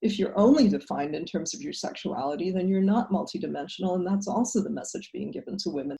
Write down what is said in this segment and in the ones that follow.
if you're only defined in terms of your sexuality, then you're not multidimensional, and that's also the message being given to women.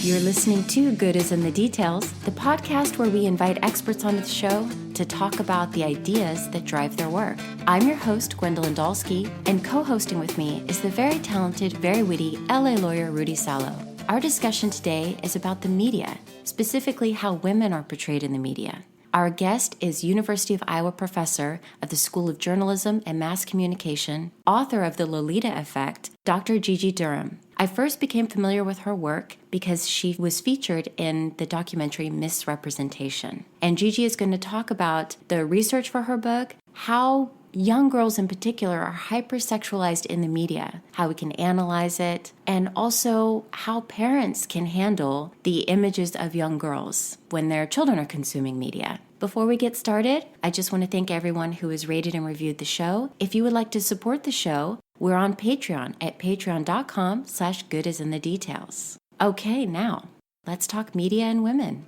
You're listening to Good is in the Details, the podcast where we invite experts onto the show to talk about the ideas that drive their work. I'm your host, Gwendolyn Dolske, and co-hosting with me is the very talented, very witty LA lawyer, Rudy Salo. Our discussion today is about the media, specifically how women are portrayed in the media. Our guest is University of Iowa professor of the School of Journalism and Mass Communication, author of the Lolita Effect, Dr. Gigi Durham. I first became familiar with her work because she was featured in the documentary Misrepresentation. And Gigi is going to talk about the research for her book, how young girls in particular are hyper-sexualized in the media, how we can analyze it, and also how parents can handle the images of young girls when their children are consuming media. Before we get started, I just want to thank everyone who has rated and reviewed the show. If you would like to support the show, we're on Patreon at patreon.com/goodisinthedetails. Okay, now, let's talk media and women.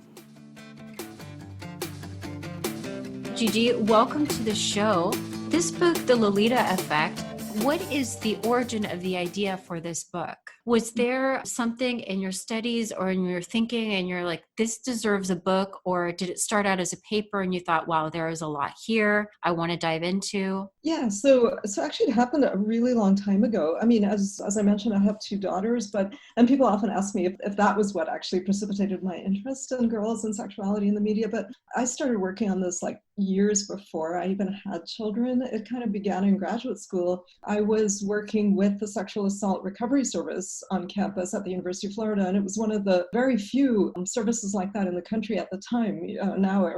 Gigi, welcome to the show. This book, The Lolita Effect, what is the origin of the idea for this book? Was there something in your studies or in your thinking and you're like, this deserves a book? Or did it start out as a paper and you thought, wow, there is a lot here I want to dive into? Yeah, so actually it happened a really long time ago. I mean, as I mentioned, I have two daughters, and people often ask me if that was what actually precipitated my interest in girls and sexuality in the media. But I started working on this like years before I even had children. It kind of began in graduate school. I was working with the Sexual Assault Recovery Service on campus at the University of Florida, and it was one of the very few services like that in the country at the time. Now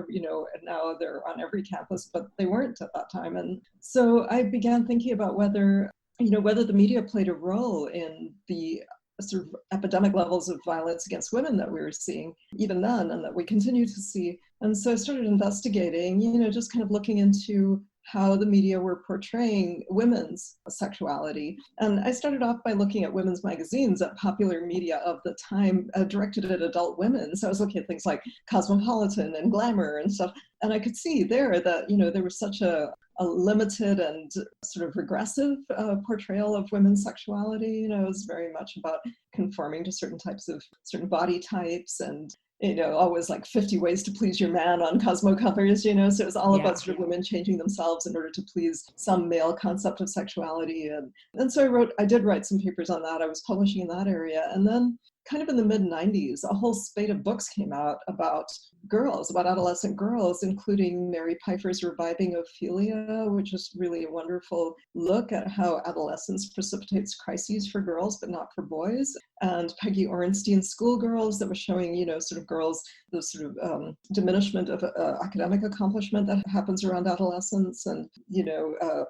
they're on every campus, but they weren't at that time. And so I began thinking about whether the media played a role in the sort of epidemic levels of violence against women that we were seeing even then and that we continue to see. And so I started investigating, just kind of looking into how the media were portraying women's sexuality. And I started off by looking at women's magazines, at popular media of the time directed at adult women. So I was looking at things like Cosmopolitan and Glamour and stuff. And I could see there that, there was such a limited and sort of regressive portrayal of women's sexuality. It was very much about conforming to certain body types and always like 50 ways to please your man on Cosmo covers, so it was all about sort of women changing themselves in order to please some male concept of sexuality. And so I did write some papers on that. I was publishing in that area. And then kind of in the mid-90s, a whole spate of books came out about girls, about adolescent girls, including Mary Pfeiffer's Reviving Ophelia, which is really a wonderful look at how adolescence precipitates crises for girls, but not for boys. And Peggy Orenstein's Schoolgirls, that was showing, sort of girls, the sort of diminishment of academic accomplishment that happens around adolescence, and,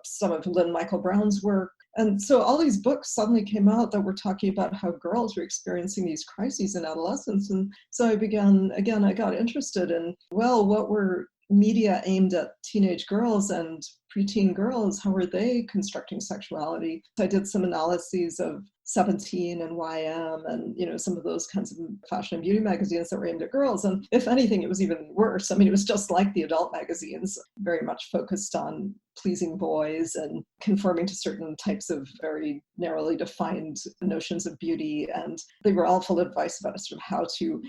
some of Lynn Michael Brown's work. And so all these books suddenly came out that were talking about how girls were experiencing these crises in adolescence. And so I got interested in, what were media aimed at teenage girls and preteen girls? How were they constructing sexuality? So I did some analyses of 17 and YM and, some of those kinds of fashion and beauty magazines that were aimed at girls. And if anything, it was even worse. I mean, it was just like the adult magazines, very much focused on pleasing boys and conforming to certain types of very narrowly defined notions of beauty. And they were all full of advice about sort of how to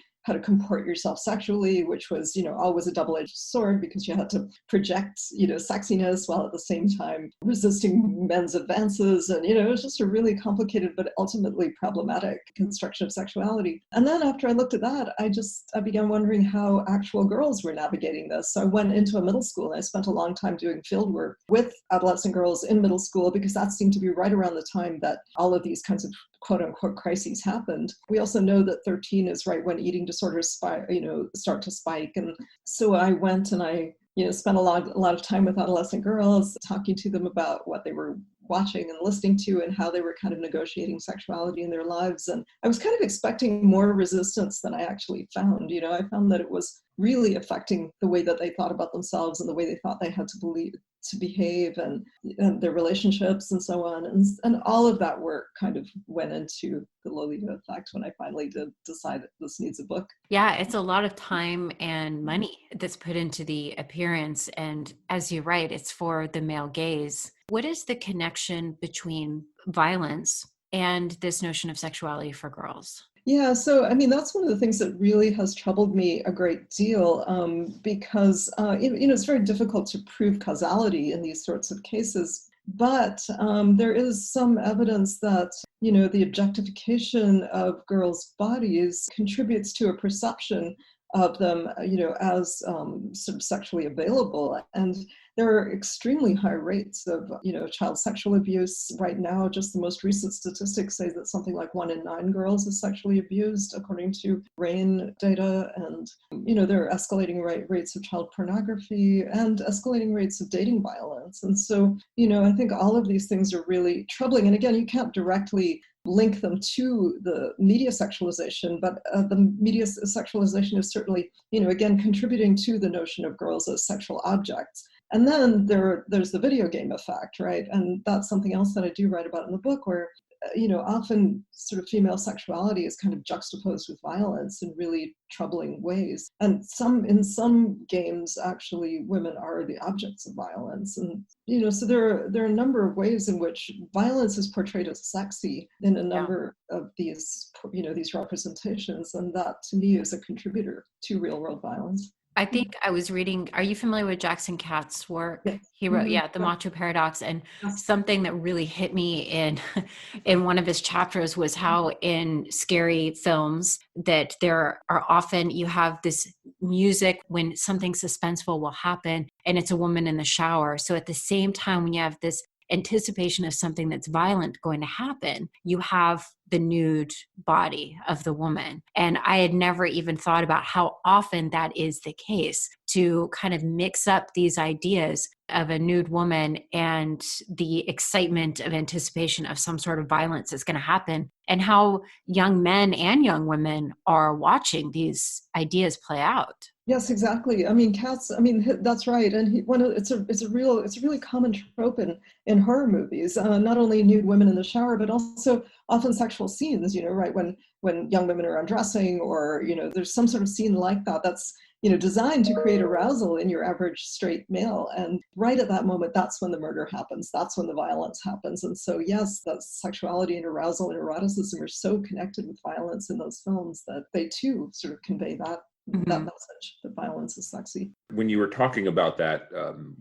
comport yourself sexually, which was, always a double-edged sword because you had to project, sexiness while at the same time resisting men's advances. And, it was just a really complicated but ultimately problematic construction of sexuality. And then after I looked at that, I began wondering how actual girls were navigating this. So I went into a middle school and I spent a long time doing field work with adolescent girls in middle school because that seemed to be right around the time that all of these kinds of quote unquote crises happened. We also know that 13 is right when eating disorders start to spike. And so I went and I spent a lot of time with adolescent girls, talking to them about what they were watching and listening to and how they were kind of negotiating sexuality in their lives. And I was kind of expecting more resistance than I actually found. I found that it was really affecting the way that they thought about themselves and the way they thought they had to behave and their relationships and so on. And all of that work kind of went into The Lolita Effect when I finally did decide that this needs a book. Yeah, it's a lot of time and money that's put into the appearance. And as you write, it's for the male gaze. What is the connection between violence and this notion of sexuality for girls? Yeah, so I mean, that's one of the things that really has troubled me a great deal because, it's very difficult to prove causality in these sorts of cases. But there is some evidence that, the objectification of girls' bodies contributes to a perception of them, as sort of sexually available. And there are extremely high rates of, child sexual abuse. Right now, just the most recent statistics say that something like 1 in 9 girls is sexually abused, according to RAIN data. And, there are escalating rates of child pornography and escalating rates of dating violence. And so, I think all of these things are really troubling. And again, you can't directly link them to the media sexualization, but the media sexualization is certainly, again, contributing to the notion of girls as sexual objects. And then there's the video game effect, right? And that's something else that I do write about in the book, where, often sort of female sexuality is kind of juxtaposed with violence in really troubling ways. And in some games, actually, women are the objects of violence. And, so there are a number of ways in which violence is portrayed as sexy in a number of these, these representations. And that, to me, is a contributor to real world violence. I think I was reading, are you familiar with Jackson Katz's work? Yes. He wrote, The Macho Paradox. And something that really hit me in one of his chapters was how in scary films that there are often, you have this music when something suspenseful will happen and it's a woman in the shower. So at the same time, when you have this anticipation of something that's violent going to happen, you have the nude body of the woman. And I had never even thought about how often that is the case, to kind of mix up these ideas of a nude woman and the excitement of anticipation of some sort of violence that's going to happen, and how young men and young women are watching these ideas play out. Yes, exactly. I mean, Katz. That's right. And it's a really common trope in horror movies. Not only nude women in the shower, but also often sexual scenes. Right, when young women are undressing, or there's some sort of scene like that that's designed to create arousal in your average straight male. And right at that moment, that's when the murder happens. That's when the violence happens. And so, yes, that sexuality and arousal and eroticism are so connected with violence in those films that they too sort of convey that message, that violence is sexy. When you were talking about that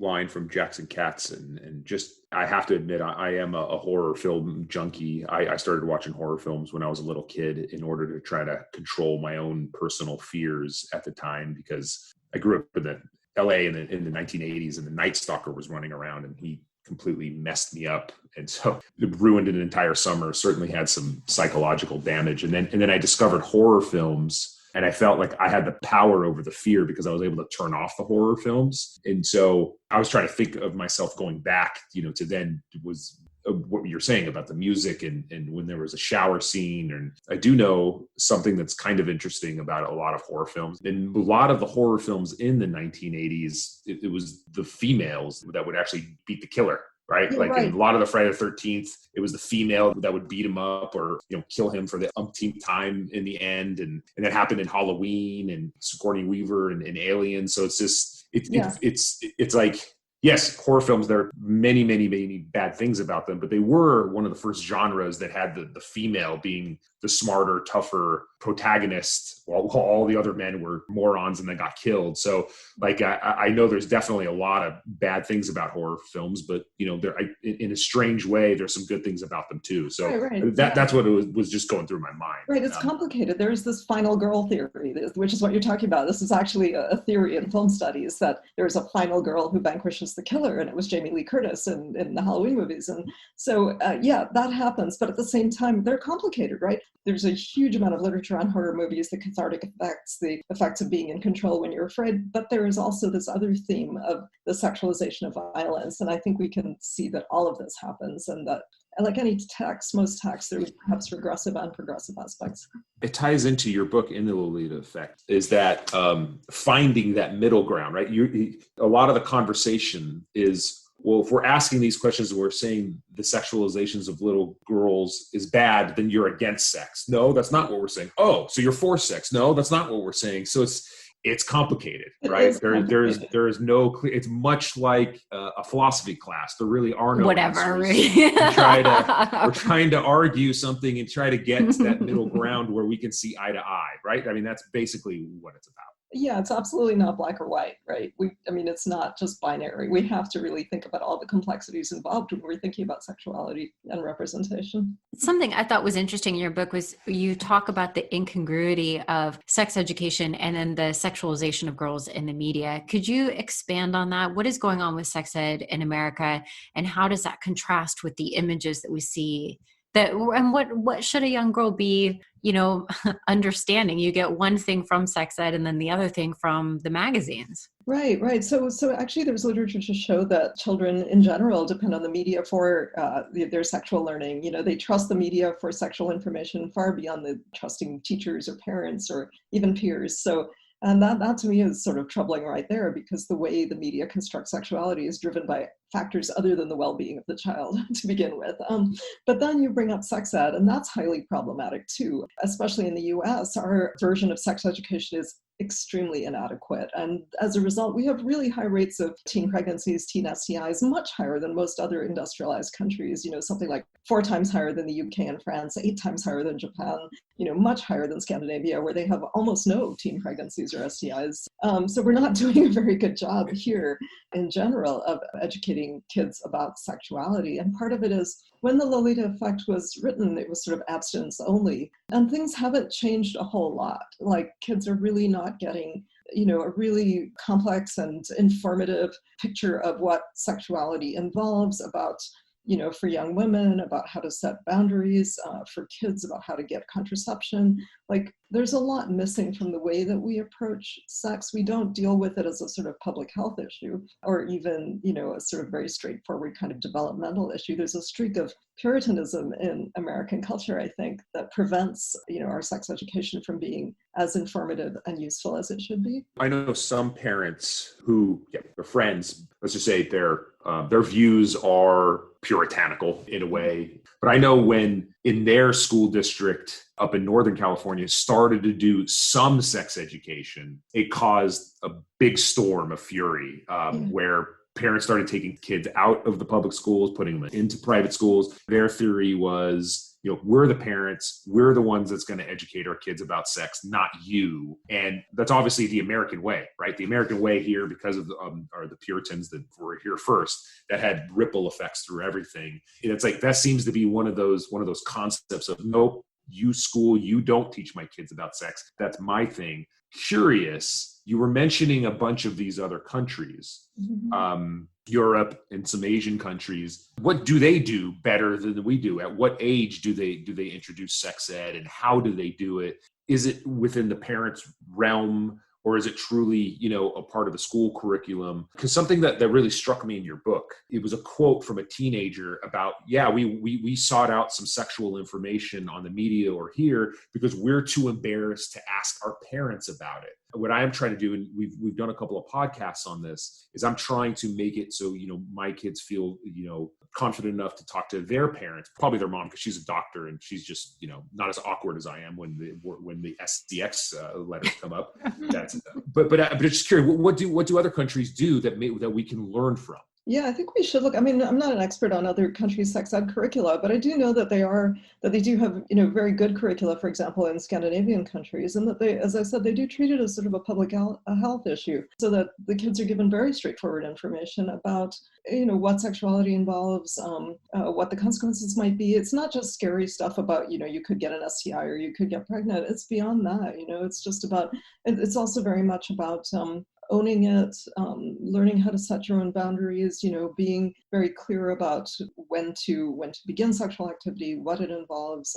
line from Jackson Katz, and just, I have to admit, I am a horror film junkie. I started watching horror films when I was a little kid in order to try to control my own personal fears at the time, because I grew up in the LA in the 1980s, and the Night Stalker was running around, and he completely messed me up. And so it ruined an entire summer, certainly had some psychological damage. And then I discovered horror films, and I felt like I had the power over the fear because I was able to turn off the horror films. And so I was trying to think of myself going back, to then was what you're saying about the music and when there was a shower scene. And I do know something that's kind of interesting about a lot of horror films. In a lot of the horror films in the 1980s, it was the females that would actually beat the killer. Right? Yeah, like right. in a lot of the Friday the 13th, it was the female that would beat him up or, kill him for the umpteenth time in the end. And that happened in Halloween and Sigourney Weaver and Alien. So it's just, it's like, yes, horror films, there are many, many, many bad things about them, but they were one of the first genres that had the female being the smarter, tougher protagonist, while all the other men were morons and they got killed. So like, I know there's definitely a lot of bad things about horror films, but in a strange way, there's some good things about them too. So right. That's what it was just going through my mind. Right, it's complicated. There's this final girl theory, which is what you're talking about. This is actually a theory in film studies, that there's a final girl who vanquishes the killer, and it was Jamie Lee Curtis in the Halloween movies. And so, that happens. But at the same time, they're complicated, right? There's a huge amount of literature on horror movies, the cathartic effects, the effects of being in control when you're afraid. But there is also this other theme of the sexualization of violence. And I think we can see that all of this happens, and that, like any text, most texts, there are perhaps regressive and progressive aspects. It ties into your book, In the Lolita Effect, is that finding that middle ground, right? A lot of the conversation is, well, if we're asking these questions and we're saying the sexualizations of little girls is bad, then you're against sex. No, that's not what we're saying. Oh, so you're for sex. No, that's not what we're saying. So it's complicated, right? There is no clear. It's much like a philosophy class. There really are no whatever. answers. We're trying to argue something and try to get to that middle ground where we can see eye to eye, right? I mean, that's basically what it's about. Yeah, it's absolutely not black or white, right? It's not just binary. We have to really think about all the complexities involved when we're thinking about sexuality and representation. Something I thought was interesting in your book was you talk about the incongruity of sex education and then the sexualization of girls in the media. Could you expand on that? What is going on with sex ed in America, and how does that contrast with the images that we see? And what should a young girl be, understanding? You get one thing from sex ed and then the other thing from the magazines. Right. So actually there's literature to show that children in general depend on the media for their sexual learning. They trust the media for sexual information far beyond the trusting teachers or parents or even peers. And that to me is sort of troubling right there, because the way the media constructs sexuality is driven by factors other than the well-being of the child to begin with. But then you bring up sex ed, and that's highly problematic too, especially in the US. Our version of sex education is extremely inadequate. And as a result, we have really high rates of teen pregnancies, teen STIs, much higher than most other industrialized countries, something like 4 times higher than the UK and France, 8 times higher than Japan, much higher than Scandinavia, where they have almost no teen pregnancies or STIs. So we're not doing a very good job here in general of educating kids about sexuality. And part of it is when the Lolita Effect was written, it was sort of abstinence only. And things haven't changed a whole lot. Like, kids are really not getting, a really complex and informative picture of what sexuality involves, about, for young women, about how to set boundaries, for kids, about how to get contraception. Like, there's a lot missing from the way that we approach sex. We don't deal with it as a sort of public health issue, or even, a sort of very straightforward kind of developmental issue. There's a streak of Puritanism in American culture, I think, that prevents, our sex education from being as informative and useful as it should be. I know some parents who, their friends, let's just say their views are puritanical in a way. But I know when in their school district up in Northern California started to do some sex education, it caused a big storm of fury where parents started taking kids out of the public schools, putting them into private schools. Their theory was, we're the parents, we're the ones that's going to educate our kids about sex, not you. And that's obviously the American way, right? The American way here, because of the Puritans that were here first, that had ripple effects through everything. And it's like, that seems to be one of those concepts of, nope, you school, you don't teach my kids about sex. That's my thing. Curious, you were mentioning a bunch of these other countries, Europe and some Asian countries. What do they do better than we do? At what age do they introduce sex ed, and how do they do it? Is it within the parents' realm, or is it truly, a part of the school curriculum? Because something that really struck me in your book, it was a quote from a teenager about, we sought out some sexual information on the media or here because we're too embarrassed to ask our parents about it. What I'm trying to do, and we've done a couple of podcasts on this, is I'm trying to make it so, my kids feel, confident enough to talk to their parents, probably their mom, because she's a doctor and she's just, not as awkward as I am when the SDX letters come up. But I'm just curious, what do other countries do that we can learn from? Yeah, I think we should look. I mean, I'm not an expert on other countries' sex ed curricula, but I do know that they do have, very good curricula, for example, in Scandinavian countries, and that they, as I said, they do treat it as sort of a public health issue, so that the kids are given very straightforward information about, what sexuality involves, what the consequences might be. It's not just scary stuff about, you could get an STI or you could get pregnant. It's beyond that, it's just about, it's also very much about, owning it, learning how to set your own boundaries, being very clear about when to begin sexual activity, what it involves,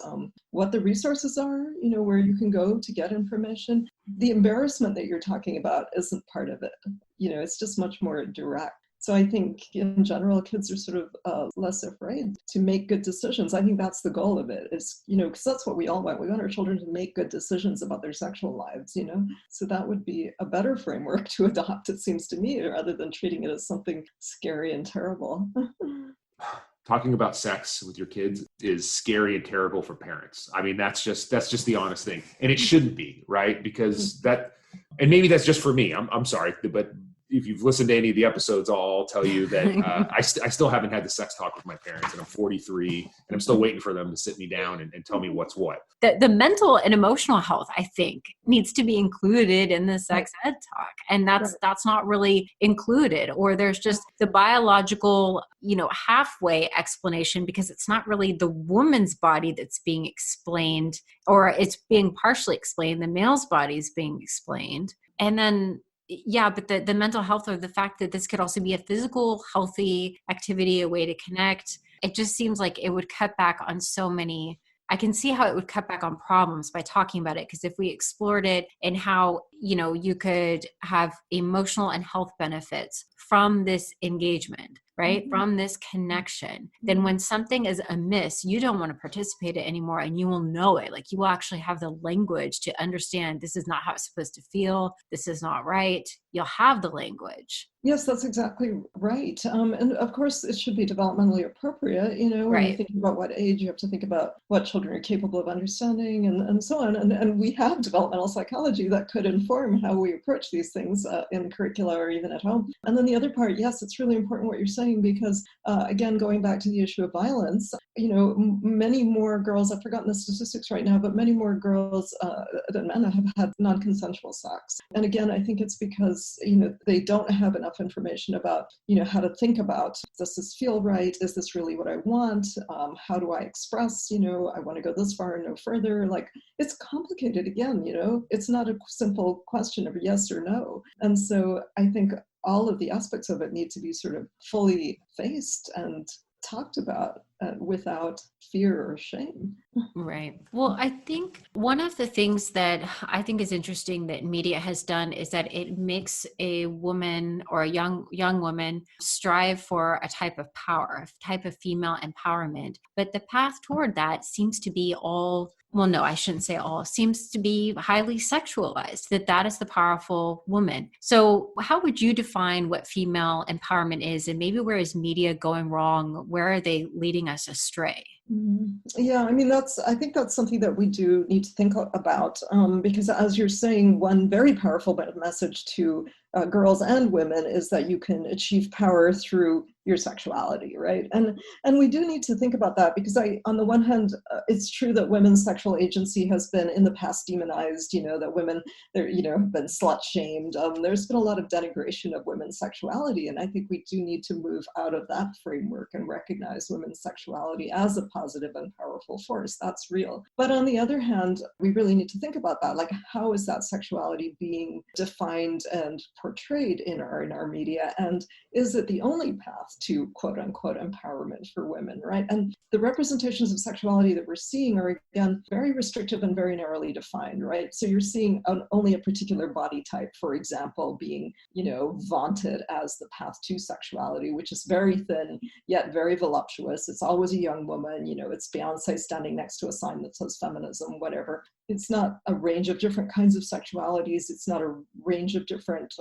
what the resources are, where you can go to get information. The embarrassment that you're talking about isn't part of it. It's just much more direct. So I think in general, kids are sort of less afraid to make good decisions. I think that's the goal of it, is, because that's what we all want. We want our children to make good decisions about their sexual lives, So that would be a better framework to adopt, it seems to me, rather than treating it as something scary and terrible. Talking about sex with your kids is scary and terrible for parents. I mean, that's just the honest thing. And it shouldn't be, right? Because and maybe that's just for me. I'm sorry, but if you've listened to any of the episodes, I'll tell you that I still haven't had the sex talk with my parents, and I'm 43, and I'm still waiting for them to sit me down and tell me what's what. The mental and emotional health, I think, needs to be included in the sex ed talk. And that's not really included, or there's just the biological, halfway explanation, because it's not really the woman's body that's being explained, or it's being partially explained. The male's body is being explained. And then but the mental health, or the fact that this could also be a physical, healthy activity, a way to connect, it just seems like it would cut back on so many. I can see how it would cut back on problems by talking about it, because if we explored it and how, you could have emotional and health benefits from this engagement, right? Mm-hmm. From this connection, then when something is amiss, you don't want to participate in it anymore, and you will know it. Like, you will actually have the language to understand, this is not how it's supposed to feel. This is not right. You'll have the language. Yes, that's exactly right. And of course, it should be developmentally appropriate. When Right. you're thinking about what age, you have to think about what children are capable of understanding, and so on. And we have developmental psychology that could inform how we approach these things in curricula or even at home. And then the other part, yes, it's really important what you're saying, because again, going back to the issue of violence, many more girls, I've forgotten the statistics right now, but many more girls than men have had non-consensual sex. And again, I think it's because, they don't have enough information about, how to think about, does this feel right? Is this really what I want? How do I express, I want to go this far and no further? Like, it's complicated again, it's not a simple question of yes or no. And so I think all of the aspects of it need to be sort of fully faced and talked about without fear or shame. Right. Well, I think one of the things that I think is interesting that media has done is that it makes a woman, or a young woman, strive for a type of power, a type of female empowerment. But the path toward that seems to be seems to be highly sexualized, that is the powerful woman. So how would you define what female empowerment is, and maybe where is media going wrong? Where are they leading us astray? Yeah, I think that's something that we do need to think about, because as you're saying, one very powerful message to girls and women is that you can achieve power through your sexuality, right? And we do need to think about that, because on the one hand, it's true that women's sexual agency has been in the past demonized, that women, have been slut shamed. There's been a lot of denigration of women's sexuality, and I think we do need to move out of that framework and recognize women's sexuality as a positive and powerful force. That's real. But on the other hand, we really need to think about that. Like, how is that sexuality being defined and portrayed in our media? And is it the only path to quote unquote empowerment for women, right? And the representations of sexuality that we're seeing are, again, very restrictive and very narrowly defined, right? So you're seeing only a particular body type, for example, being, vaunted as the path to sexuality, which is very thin, yet very voluptuous. It's always a young woman, it's Beyonce standing next to a sign that says feminism, whatever. It's not a range of different kinds of sexualities. It's not a range of different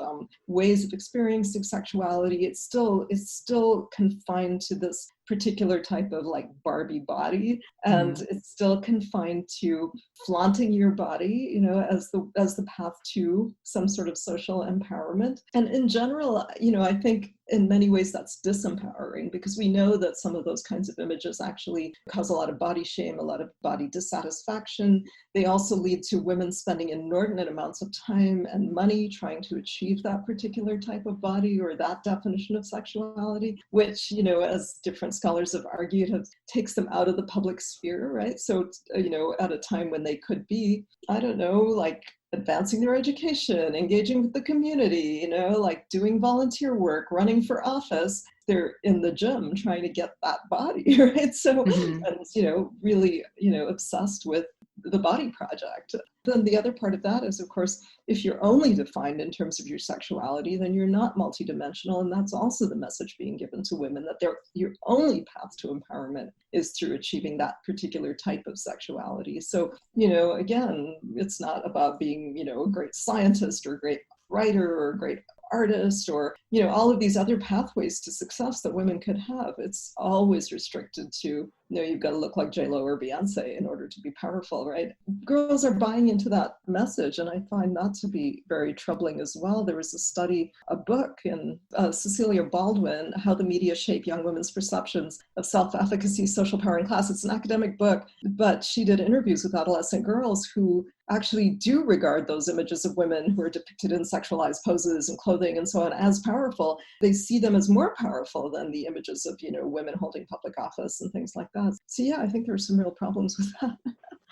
ways of experiencing sexuality. It's still confined to this particular type of like Barbie body, and it's still confined to flaunting your body, as the path to some sort of social empowerment. And in general, I think in many ways that's disempowering, because we know that some of those kinds of images actually cause a lot of body shame, a lot of body dissatisfaction. They also lead to women spending inordinate amounts of time and money trying to achieve that particular type of body or that definition of sexuality, which, as different scholars have argued, takes them out of the public sphere, right? So, at a time when they could be, like advancing their education, engaging with the community, like doing volunteer work, running for office, they're in the gym trying to get that body, right? So, and, really, obsessed with the body project. Then the other part of that is, of course, if you're only defined in terms of your sexuality, then you're not multidimensional. And that's also the message being given to women, that your only path to empowerment is through achieving that particular type of sexuality. So, again, it's not about being, a great scientist or a great writer or a great artist or, all of these other pathways to success that women could have. It's always restricted to, you've got to look like J-Lo or Beyonce in order to be powerful, right? Girls are buying into that message, and I find that to be very troubling as well. There was a book in Cecilia Baldwin, How the Media Shape Young Women's Perceptions of Self-Efficacy, Social Power, and Class. It's an academic book, but she did interviews with adolescent girls who actually do regard those images of women who are depicted in sexualized poses and clothing and so on as powerful. They see them as more powerful than the images of, women holding public office and things like that. So yeah, I think there's some real problems with that.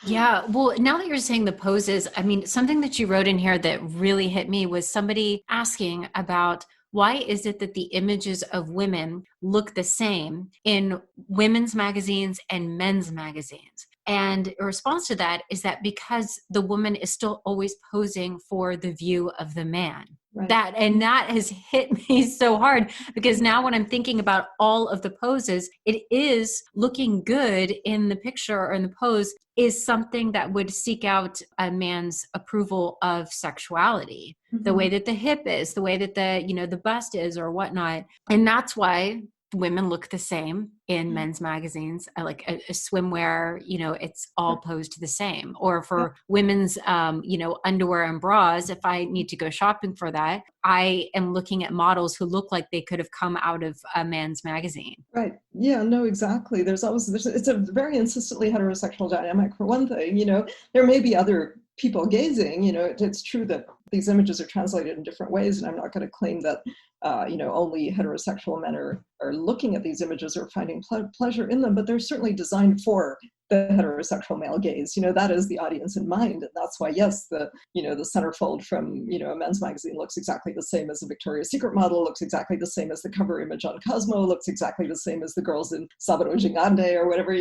Yeah. Well, now that you're saying the poses, I mean, something that you wrote in here that really hit me was somebody asking about why is it that the images of women look the same in women's magazines and men's magazines? And a response to that is that because the woman is still always posing for the view of the man. Right. That has hit me so hard, because now when I'm thinking about all of the poses, it is looking good in the picture or in the pose is something that would seek out a man's approval of sexuality. Mm-hmm. The way that the hip is, the way that the bust is or whatnot. And that's why women look the same in men's magazines, like a swimwear, it's all posed the same. Or for women's, underwear and bras, if I need to go shopping for that, I am looking at models who look like they could have come out of a man's magazine. Right. Yeah, no, exactly. It's a very insistently heterosexual dynamic for one thing. There may be other people gazing, it's true that these images are translated in different ways, and I'm not going to claim that, only heterosexual men are looking at these images or finding pleasure in them, but they're certainly designed for the heterosexual male gaze. That is the audience in mind. And that's why, yes, the centerfold from, a men's magazine looks exactly the same as a Victoria's Secret model, looks exactly the same as the cover image on Cosmo, looks exactly the same as the girls in Sabado Gigante or whatever,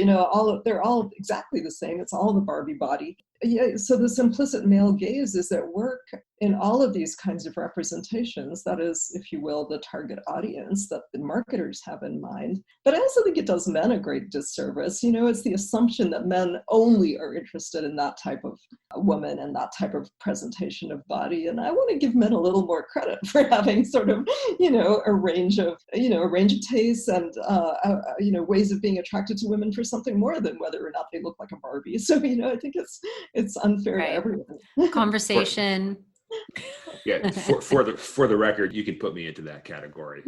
they're all exactly the same. It's all the Barbie body. Yeah, so this implicit male gaze is at work in all of these kinds of representations. That is, if you will, the target audience that the marketers have in mind. But I also think it does men a great disservice. It's the assumption that men only are interested in that type of woman and that type of presentation of body. And I want to give men a little more credit for having sort of, a range of tastes and, ways of being attracted to women for something more than whether or not they look like a Barbie. So, I think it's unfair to everyone. Conversation. Yeah, for the record, you can put me into that category.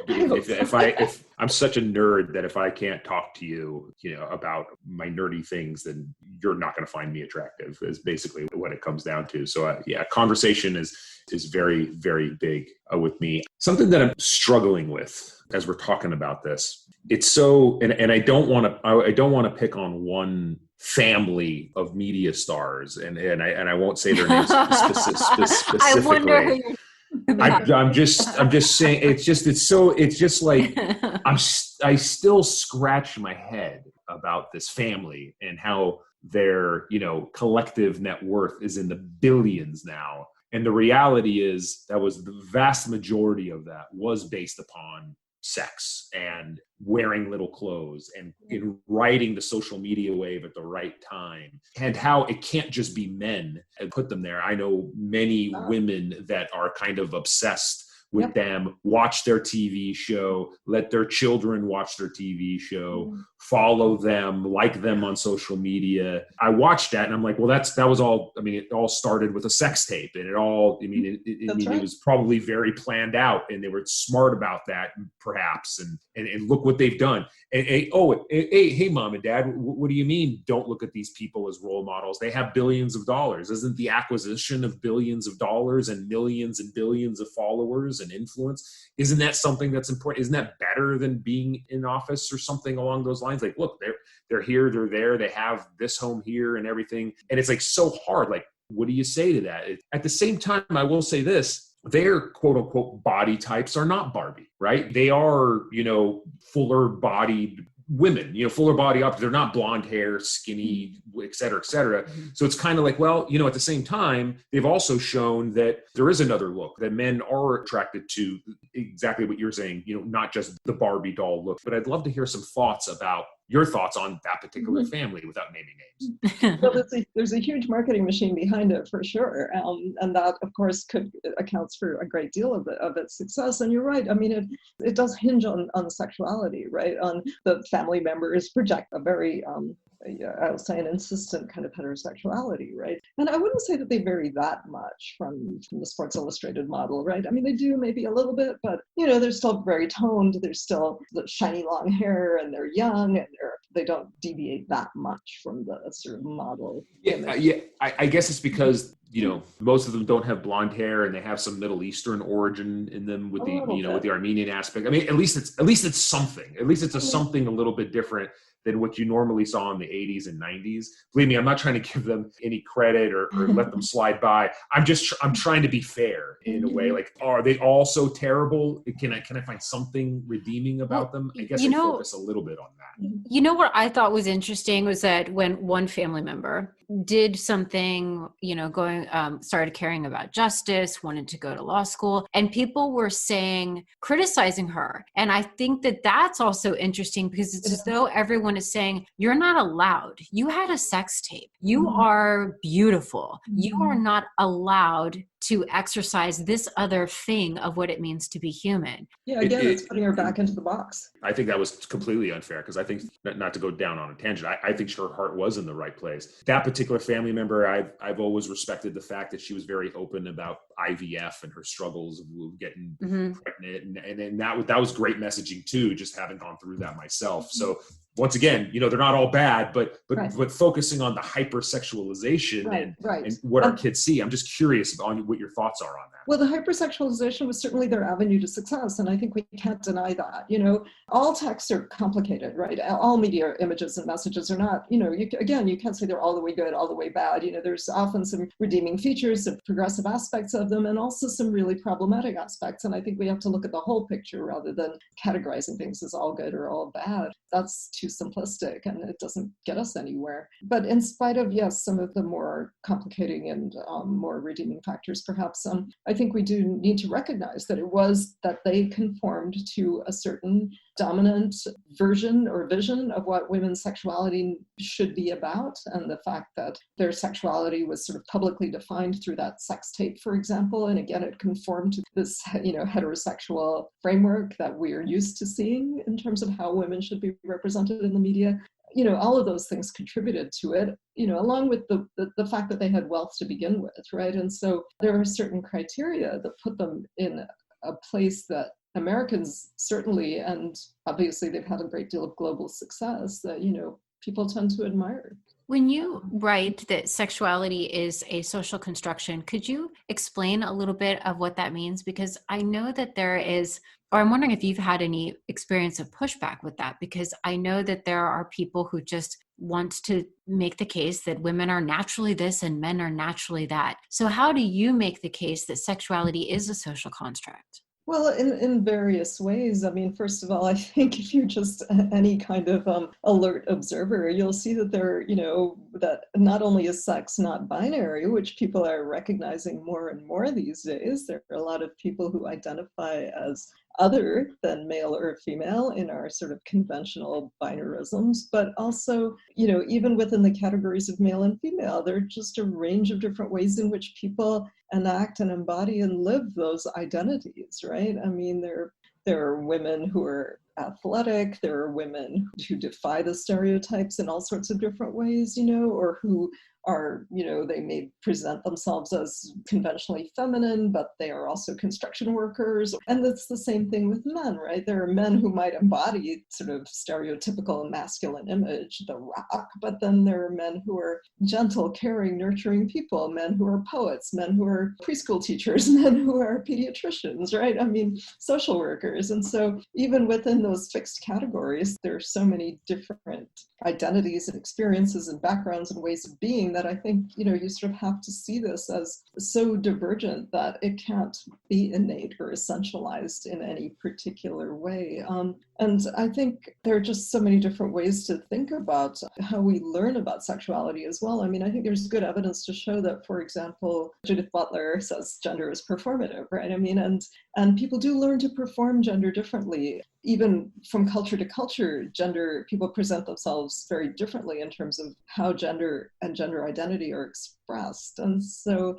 If I'm such a nerd that if I can't talk to you, about my nerdy things, then you're not going to find me attractive. Is basically what it comes down to. So conversation is very, very big with me. Something that I'm struggling with as we're talking about this. It's so, and I don't want to pick on one family of media stars, and I won't say their names specifically. I wonder who I'm just saying it's just like I still scratch my head about this family and how their collective net worth is in the billions now. And the reality is that was the vast majority of that was based upon sex and wearing little clothes and in riding the social media wave at the right time, and how it can't just be men and put them there. I know many women that are kind of obsessed with them, watch their TV show, let their children watch their TV show, follow them, like them on social media. I watched that and I'm like, well, that was all, it all started with a sex tape, and it all, it was probably very planned out, and they were smart about that perhaps. And look what they've done. Hey, mom and dad, what do you mean don't look at these people as role models? They have billions of dollars. Isn't the acquisition of billions of dollars and millions and billions of followers and influence, isn't that something that's important? Isn't that better than being in office or something along those lines? Like, look, they're here, they're there, they have this home here and everything. And it's like so hard. Like, what do you say to that? At the same time, I will say this. Their quote unquote body types are not Barbie, right? They are, fuller bodied women, fuller body up. They're not blonde hair, skinny, et cetera, et cetera. So it's kind of like, well, at the same time, they've also shown that there is another look, that men are attracted to exactly what you're saying, not just the Barbie doll look. But I'd love to hear some thoughts about your thoughts on that particular family without naming names. Well, there's a huge marketing machine behind it for sure. And that, of course, accounts for a great deal of its success. And you're right. I mean, it does hinge on sexuality, right? On the family members project a very, I would say, an insistent kind of heterosexuality, right? And I wouldn't say that they vary that much from the Sports Illustrated model, right? I mean, they do maybe a little bit, but, they're still very toned. They're still the shiny long hair, and they're young, and they don't deviate that much from the sort of model. I guess it's because most of them don't have blonde hair, and they have some Middle Eastern origin in them with with the Armenian aspect. I mean, at least it's something. At least it's something a little bit different than what you normally saw in the 80s and 90s. Believe me, I'm not trying to give them any credit or let them slide by. I'm trying to be fair in a way. Like, are they all so terrible? Can I find something redeeming about them? I guess I focus a little bit on that. What I thought was interesting was that when one family member did something, started caring about justice, wanted to go to law school, and people were criticizing her. And I think that that's also interesting, because it's as though everyone is saying, you're not allowed. You had a sex tape. You are beautiful. You are not allowed to exercise this other thing of what it means to be human. Yeah, again, it's putting her back into the box. I think that was completely unfair, because I think, not to go down on a tangent, I think her heart was in the right place. That particular family member, I've always respected the fact that she was very open about IVF and her struggles of getting pregnant. And that was great messaging too, just having gone through that myself. So once again, they're not all bad, but focusing on the hyper-sexualization and what our kids see. I'm just curious on what your thoughts are on that. Well, the hyper-sexualization was certainly their avenue to success, and I think we can't deny that. All texts are complicated, right? All media images and messages are not, you can't say they're all the way good, all the way bad. There's often some redeeming features, some progressive aspects of them, and also some really problematic aspects. And I think we have to look at the whole picture rather than categorizing things as all good or all bad. That's too simplistic, and it doesn't get us anywhere. But in spite of, yes, some of the more complicating and more redeeming factors, perhaps, I think we do need to recognize that it was that they conformed to a certain dominant version or vision of what women's sexuality should be about, and the fact that their sexuality was sort of publicly defined through that sex tape, for example. And again, it conformed to this, heterosexual framework that we are used to seeing in terms of how women should be represented in the media. All of those things contributed to it, along with the fact that they had wealth to begin with, right? And so there are certain criteria that put them in a place that Americans certainly, and obviously they've had a great deal of global success, that, people tend to admire. When you write that sexuality is a social construction, could you explain a little bit of what that means? Because I know that there is, or I'm wondering if you've had any experience of pushback with that, because I know that there are people who just want to make the case that women are naturally this and men are naturally that. So how do you make the case that sexuality is a social construct? Well, in various ways. I mean, first of all, I think if you're just any kind of alert observer, you'll see that that not only is sex not binary, which people are recognizing more and more these days. There are a lot of people who identify as other than male or female in our sort of conventional binarisms, but also, even within the categories of male and female, there are just a range of different ways in which people enact and embody and live those identities, right? I mean, there are women who are athletic, there are women who defy the stereotypes in all sorts of different ways, or who are, they may present themselves as conventionally feminine, but they are also construction workers. And it's the same thing with men, right? There are men who might embody sort of stereotypical masculine image, the rock, but then there are men who are gentle, caring, nurturing people, men who are poets, men who are preschool teachers, men who are pediatricians, right? I mean, social workers. And so even within those fixed categories, there are so many different identities and experiences and backgrounds and ways of being that I think, you sort of have to see this as so divergent that it can't be innate or essentialized in any particular way. And I think there are just so many different ways to think about how we learn about sexuality as well. I mean, I think there's good evidence to show that, for example, Judith Butler says gender is performative, right? I mean, and people do learn to perform gender differently. Even from culture to culture, people present themselves very differently in terms of how gender and gender identity are expressed. And so,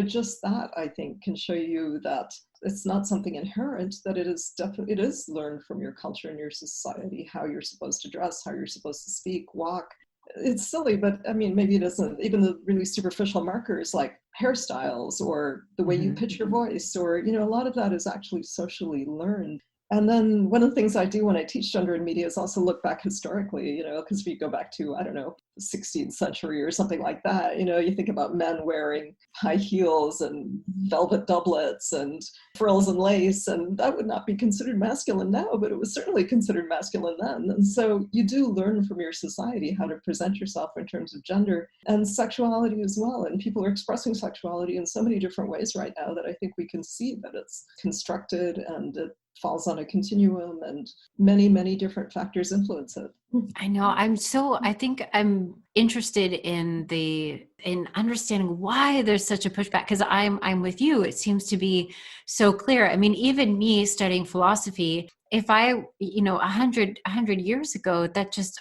just that, I think, can show you that it's not something inherent, that it is learned from your culture and your society, how you're supposed to dress, how you're supposed to speak, walk. It's silly, but I mean, maybe it isn't. Even the really superficial markers like hairstyles or the way you pitch your voice, or, a lot of that is actually socially learned. And then one of the things I do when I teach gender in media is also look back historically, because if you go back to, I don't know, the 16th century or something like that, you think about men wearing high heels and velvet doublets and frills and lace, and that would not be considered masculine now, but it was certainly considered masculine then. And so you do learn from your society how to present yourself in terms of gender and sexuality as well. And people are expressing sexuality in so many different ways right now that I think we can see that it's constructed and it falls on a continuum, and many, many different factors influence it. I know. I think I'm interested in understanding why there's such a pushback, because I'm with you. It seems to be so clear. I mean, even me studying philosophy, if I, 100 years ago,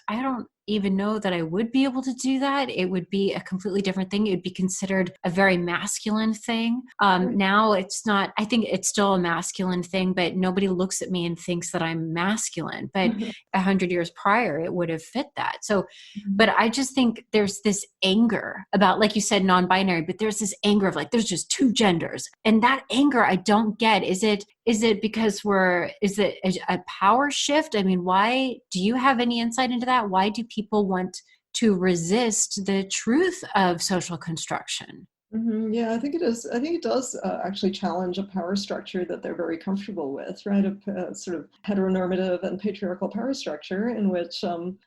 I don't even know that I would be able to do that. It would be a completely different thing. It would be considered a very masculine thing. Now it's not. I think it's still a masculine thing, but nobody looks at me and thinks that I'm masculine. But 100 years prior, it would have fit that. So, but I just think there's this anger about, like you said, non-binary, but there's this anger of like, there's just two genders. And that anger I don't get. Is it because is it a power shift? I mean, why do you have any insight into that? Why do people want to resist the truth of social construction? Yeah, I think it is. I think it does actually challenge a power structure that they're very comfortable with, right? A sort of heteronormative and patriarchal power structure in which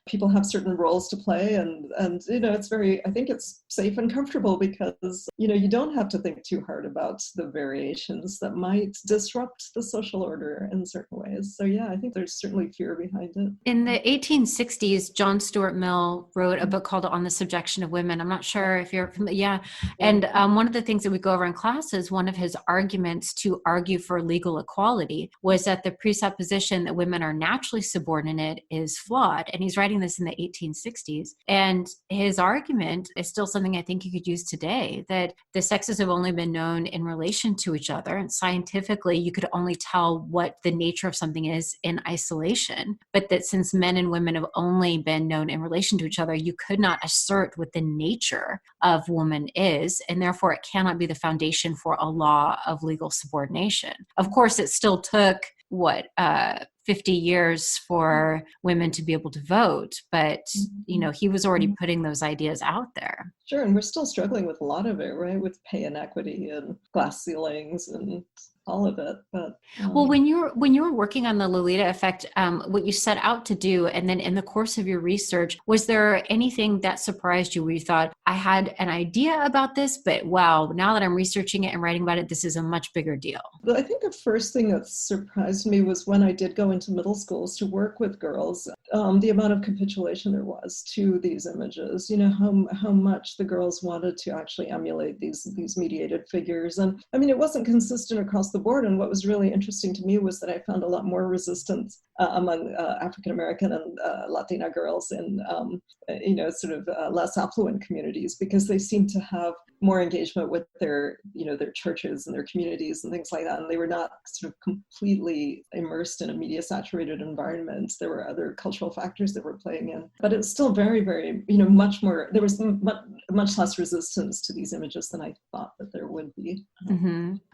people have certain roles to play, and it's very. I think it's safe and comfortable because you don't have to think too hard about the variations that might disrupt the social order in certain ways. So yeah, I think there's certainly fear behind it. In the 1860s, John Stuart Mill wrote a book called On the Subjection of Women. I'm not sure if you're familiar. Yeah, and one of the things that we go over in classes, one of his arguments to argue for legal equality was that the presupposition that women are naturally subordinate is flawed. And he's writing this in the 1860s. And his argument is still something I think you could use today, that the sexes have only been known in relation to each other. And scientifically, you could only tell what the nature of something is in isolation. But that since men and women have only been known in relation to each other, you could not assert what the nature of woman is. And therefore, it cannot be the foundation for a law of legal subordination. Of course, it still took 50 years for women to be able to vote, but he was already putting those ideas out there. Sure, and we're still struggling with a lot of it, right? With pay inequity and glass ceilings and all of it. But well, when you were working on the Lolita Effect, what you set out to do, and then in the course of your research, was there anything that surprised you where you thought, I had an idea about this, but wow, now that I'm researching it and writing about it, this is a much bigger deal? I think the first thing that surprised me was when I did go into middle schools to work with girls, the amount of capitulation there was to these images, how much the girls wanted to actually emulate these mediated figures. And I mean, it wasn't consistent across the board. And what was really interesting to me was that I found a lot more resistance among African American and Latina girls in, less affluent communities, because they seemed to have more engagement with their churches and their communities and things like that. And they were not sort of completely immersed in a media saturated environment. There were other cultural factors that were playing in, but it's still very, very, much more, there was much less resistance to these images than I thought that there would be.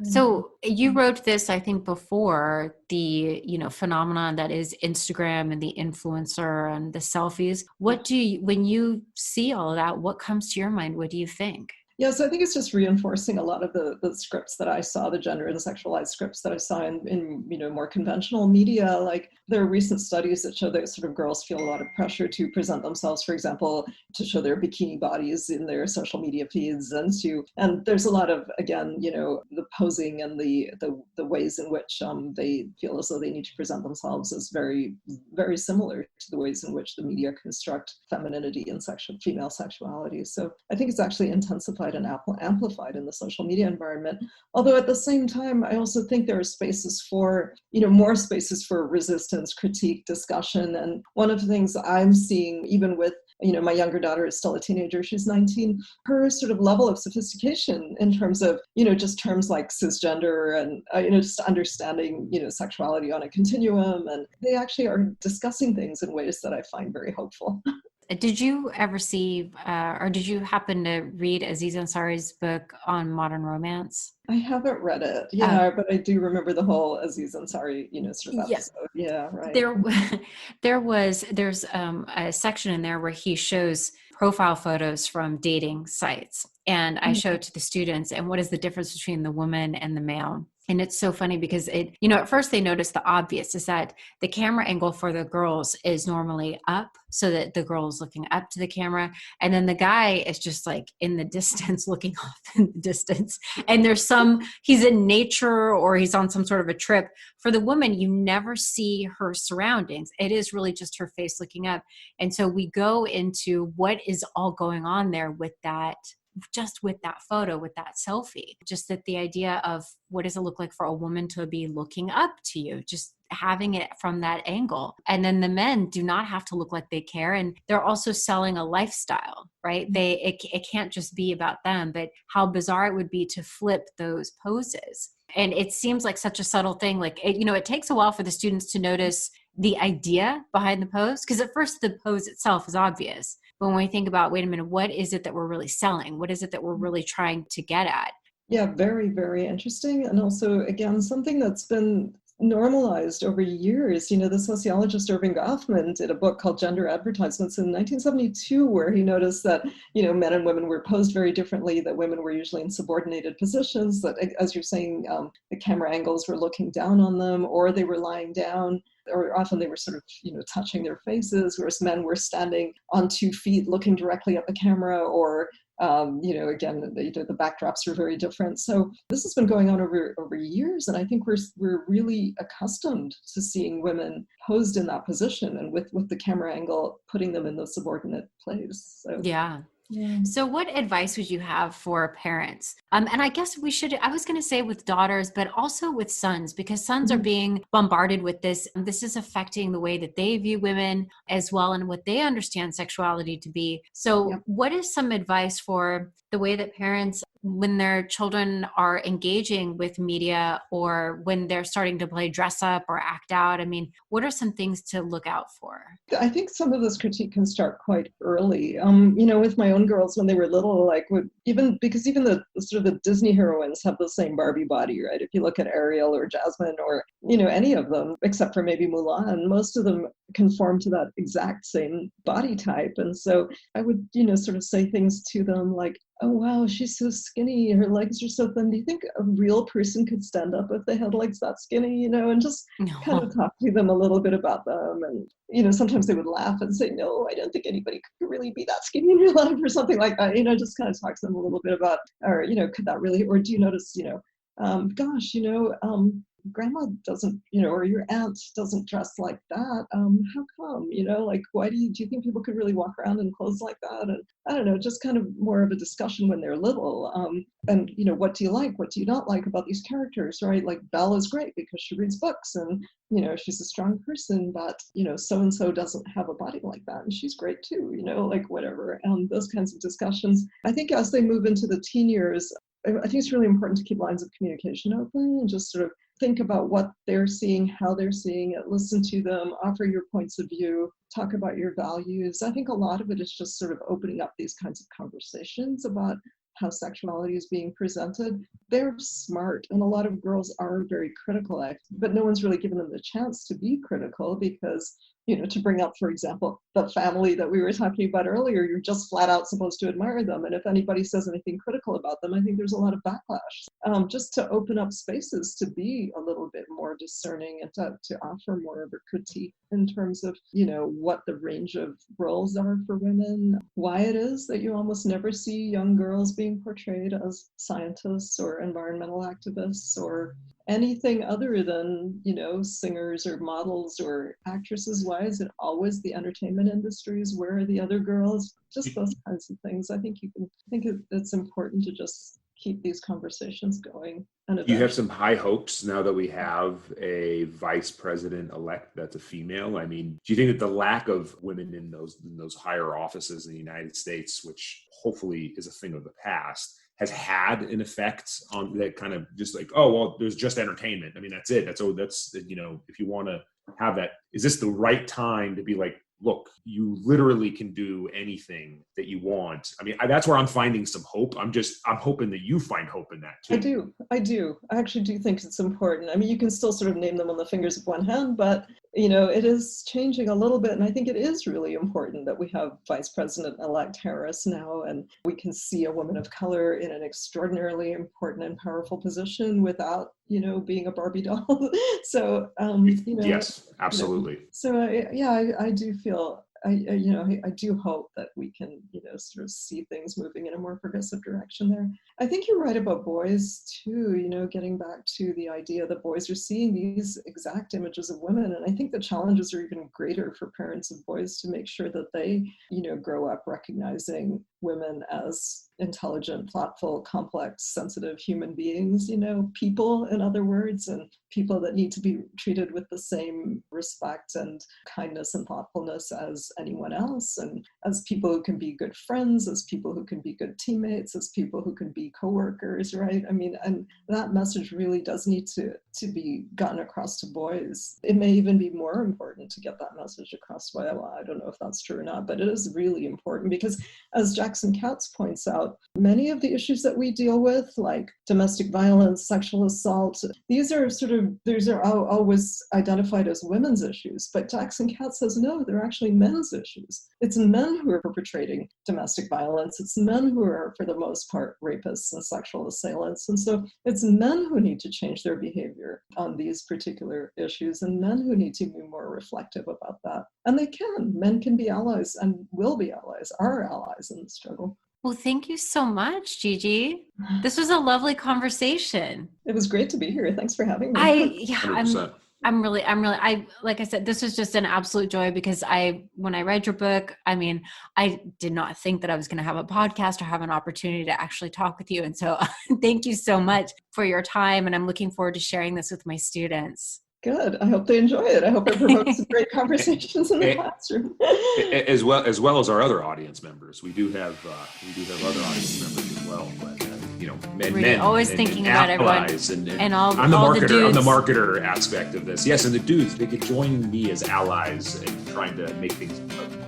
So you wrote this, I think, before the, phenomenon that is Instagram and the influencer and the selfies. When you see all of that, what comes to your mind? What do you think? Yes, I think it's just reinforcing a lot of the scripts that I saw, the gender and sexualized scripts that I saw in more conventional media. Like there are recent studies that show that sort of girls feel a lot of pressure to present themselves, for example, to show their bikini bodies in their social media feeds, and there's a lot of, again, the posing and the ways in which they feel as though they need to present themselves is very, very similar to the ways in which the media construct femininity and female sexuality. So I think it's actually intensified and amplified in the social media environment. Although at the same time, I also think there are spaces for, more spaces for resistance, critique, discussion. And one of the things I'm seeing, even with, my younger daughter is still a teenager, she's 19, her sort of level of sophistication in terms of, just terms like cisgender and, just understanding, sexuality on a continuum. And they actually are discussing things in ways that I find very hopeful. Did you ever see, or did you happen to read Aziz Ansari's book on modern romance? I haven't read it, but I do remember the whole Aziz Ansari, sort of episode. Yeah, right. There's a section in there where he shows profile photos from dating sites, and I showed to the students, and what is the difference between the woman and the male? And it's so funny because at first they notice the obvious is that the camera angle for the girls is normally up so that the girl is looking up to the camera. And then the guy is just like in the distance, looking off in the distance. And he's in nature or he's on some sort of a trip. For the woman, you never see her surroundings. It is really just her face looking up. And so we go into what is all going on there with that, just with that photo, with that selfie, just that the idea of what does it look like for a woman to be looking up to you, just having it from that angle. And then the men do not have to look like they care. And they're also selling a lifestyle, right? It can't just be about them, but how bizarre it would be to flip those poses. And it seems like such a subtle thing. Like, it takes a while for the students to notice the idea behind the pose. Because at first the pose itself is obvious. But when we think about, wait a minute, what is it that we're really selling? What is it that we're really trying to get at? Yeah, very, very interesting. And also, again, something that's been normalized over years. The sociologist Irving Goffman did a book called Gender Advertisements in 1972, where he noticed that, men and women were posed very differently, that women were usually in subordinated positions, that, as you're saying, the camera angles were looking down on them, or they were lying down, or often they were sort of, touching their faces, whereas men were standing on 2 feet looking directly at the camera, or again, the backdrops are very different. So this has been going on over years, and I think we're really accustomed to seeing women posed in that position, and with the camera angle putting them in the subordinate place. So. Yeah. So what advice would you have for parents? And I guess I was going to say with daughters, but also with sons, because sons are being bombarded with this. This is affecting the way that they view women as well and what they understand sexuality to be. So what is some advice for the way that parents, when their children are engaging with media or when they're starting to play dress up or act out? I mean, what are some things to look out for? I think some of this critique can start quite early. With my own girls when they were little, because even the sort of the Disney heroines have the same Barbie body, right? If you look at Ariel or Jasmine or, any of them, except for maybe Mulan, most of them conform to that exact same body type. And so I would, sort of say things to them like, oh, wow, she's so skinny. Her legs are so thin. Do you think a real person could stand up if they had legs that skinny, and just kind of talk to them a little bit about them. And, sometimes they would laugh and say, no, I don't think anybody could really be that skinny in real life or something like that. Just kind of talk to them a little bit about, or, could that really, or do you notice, grandma doesn't, or your aunt doesn't dress like that. How come, why do you think people could really walk around in clothes like that? And I don't know, just kind of more of a discussion when they're little. And, what do you like? What do you not like about these characters, right? Like Belle is great because she reads books and, she's a strong person, but, so-and-so doesn't have a body like that. And she's great too, whatever. Those kinds of discussions. I think as they move into the teen years, I think it's really important to keep lines of communication open and just sort of think about what they're seeing, how they're seeing it, listen to them, offer your points of view, talk about your values. I think a lot of it is just sort of opening up these kinds of conversations about how sexuality is being presented. They're smart, and a lot of girls are very critical, but no one's really given them the chance to be critical because to bring up, for example, the family that we were talking about earlier, you're just flat out supposed to admire them. And if anybody says anything critical about them, I think there's a lot of backlash. Just to open up spaces to be a little bit more discerning and to offer more of a critique in terms of, what the range of roles are for women, why it is that you almost never see young girls being portrayed as scientists or environmental activists or anything other than, singers or models or actresses. Why is it always the entertainment industries? Where are the other girls? Just those kinds of things. I think it's important to just keep these conversations going. And you have some high hopes now that we have a vice president-elect that's a female. I mean, do you think that the lack of women in those higher offices in the United States, which hopefully is a thing of the past, has had an effect on that kind of just like, oh, well, there's just entertainment. I mean, that's it. That's if you want to have that, is this the right time to be like, look, you literally can do anything that you want? I mean, that's where I'm finding some hope. I'm hoping that you find hope in that too. I do. I actually do think it's important. I mean, you can still sort of name them on the fingers of one hand, but it is changing a little bit. And I think it is really important that we have Vice President-elect Harris now, and we can see a woman of color in an extraordinarily important and powerful position without, being a Barbie doll. So, yes, absolutely. I do feel, I do hope that we can, sort of see things moving in a more progressive direction there. I think you're right about boys too, getting back to the idea that boys are seeing these exact images of women. And I think the challenges are even greater for parents of boys to make sure that they, grow up recognizing women as intelligent, thoughtful, complex, sensitive human beings, people, in other words, and people that need to be treated with the same respect and kindness and thoughtfulness as anyone else, and as people who can be good friends, as people who can be good teammates, as people who can be coworkers, right? I mean, and that message really does need to be gotten across to boys. It may even be more important to get that message across. Well, I don't know if that's true or not, but it is really important because, as Jackson Katz points out, many of the issues that we deal with, like domestic violence, sexual assault, these are always identified as women's issues. But Jackson Katz says, no, they're actually men's issues. It's men who are perpetrating domestic violence. It's men who are, for the most part, rapists and sexual assailants. And so it's men who need to change their behavior on these particular issues, and men who need to be more reflective about that. And they can. Men can be allies and will be allies, are allies in the struggle. Well, thank you so much, Gigi. This was a lovely conversation. It was great to be here. Thanks for having me. I'm really, like I said, this was just an absolute joy because when I read your book, I mean, I did not think that I was going to have a podcast or have an opportunity to actually talk with you. And so thank you so much for your time. And I'm looking forward to sharing this with my students. Good. I hope they enjoy it. I hope it provokes some great conversations in the classroom. As well as our other audience members. We do have other audience members as well. But men always thinking about everyone and all. I'm the all marketer. The dudes. I'm the marketer aspect of this. Yes, and the dudes, they could join me as allies in trying to make things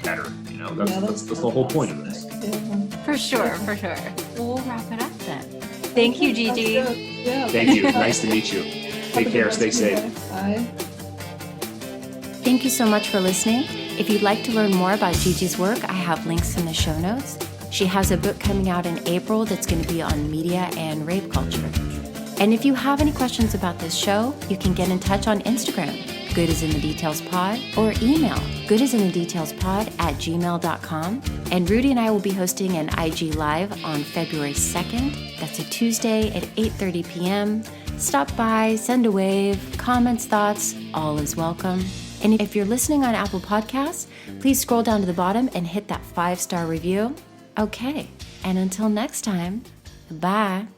better. That's the whole point of this. Yeah. For sure. We'll wrap it up then. Thank you, Gigi. Yeah. Thank you. Nice to meet you. Take care. Stay safe. Bye. Thank you so much for listening. If you'd like to learn more about Gigi's work, I have links in the show notes. She has a book coming out in April that's going to be on media and rape culture. And if you have any questions about this show, you can get in touch on Instagram, goodisinthedetailspod, or email goodisinthedetailspod@gmail.com. And Rudy and I will be hosting an IG Live on February 2nd. That's a Tuesday at 8:30 p.m. Stop by, send a wave, comments, thoughts, all is welcome. And if you're listening on Apple Podcasts, please scroll down to the bottom and hit that 5-star review. Okay, and until next time, bye.